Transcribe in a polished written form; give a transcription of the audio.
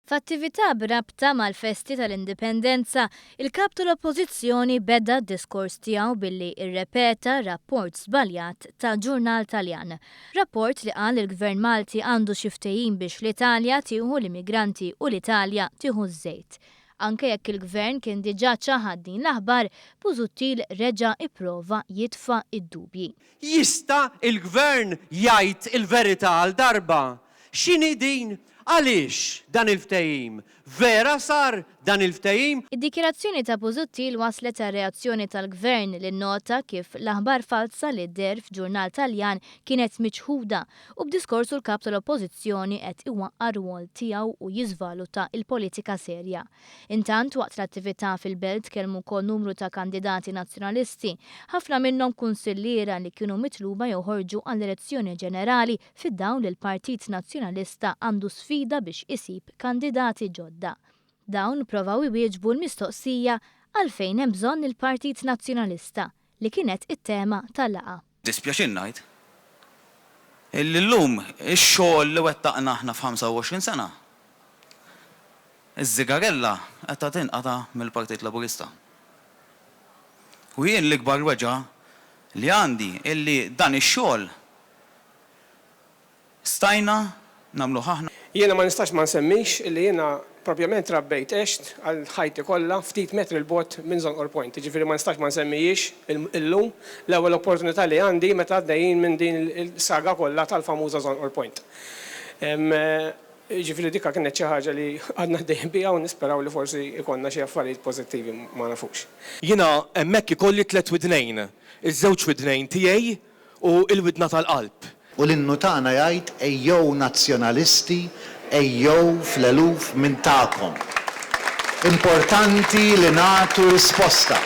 F'attività b'rabta mal-festi tal-Indipendenza, il-kap tal-Oppożizzjoni beda d-diskors tiegħu billi irrepeta rapport żbaljat tal-Ġurnal Taljan. Rapport li qal il-Gvern Malti għandu xi ftehim biex l-Italja tieħu l-immigranti u l-Italja tieħu ż-żejt. Anke jekk il-Gvern kien diġà ċaħad din l-aħbar, Busuttil reġa' ipprova jitfa' id-dubji. Jista' il-Gvern jgħid il-verità għal darba. X'inhi din? Għaliex dan il-ftehim? Vera sar dan il-ftehim? Id-dikjerazzjoni ta' Busuttil waslet ta' reazzjoni tal-Gvern li nota kif l-aħbar falsa li dder f'Ġurnal Taljan kienet miċħuda u b'diskorsu l-kap tal-Oppożizzjoni qed iwaqqar rwol tiegħu u jiżvaluta il-politika serja. Intant waqt l-attività fil-belt kellmu wkoll numru ta' kandidati nazzjonalisti, ħafna minnhom kunsilliera li kienu mitluba joħorġu għall-elezzjoni ġenerali fid-dawl li l-Partit Nazzjonalista għandu sfida biex isib kandidati ġodda. Dawn provaw iwieġbu l-mistoqsija għalfejn hemm bżonn il-Partit Nazzjonalista li kienet it-tema tal-laqa. Dispjaċin ngħid illi llum ix-xogħol li wettaqna aħna f'25 sena. Iż-żigarella qed tinqata' mill-Partit Laburista. U jien l-ikbar weġa' li għandi illi dan ix-xogħol stajna nagħmluh aħna. Jiena ma nistax ma nsemmix illi jiena propjament rabbejt għext għal ħajti kollha ftit metri l-bot minn Zonqor Point. Ġifieri ma nistax ma nsemmijiex illum l-ewwel opportunità li għandi meta għaddejjin minn din il-saga kollha tal-famuża Zonqor Point. Ġifieri dikka kienet xi ħaġa li għadna għaddejjin biha u nisperaw li forsi ikonna xi affarijiet pożittivi ma nafux. Jiena hemmhekk ikolli tliet widnejn, iż-żewġ widnejn tiegħi u l-widna tal-qalb. U l-innu tagħna jgħid ejjew nazzjonalisti, ejjew fl-eluf minn tagħkom. Importanti li nagħtu risposta.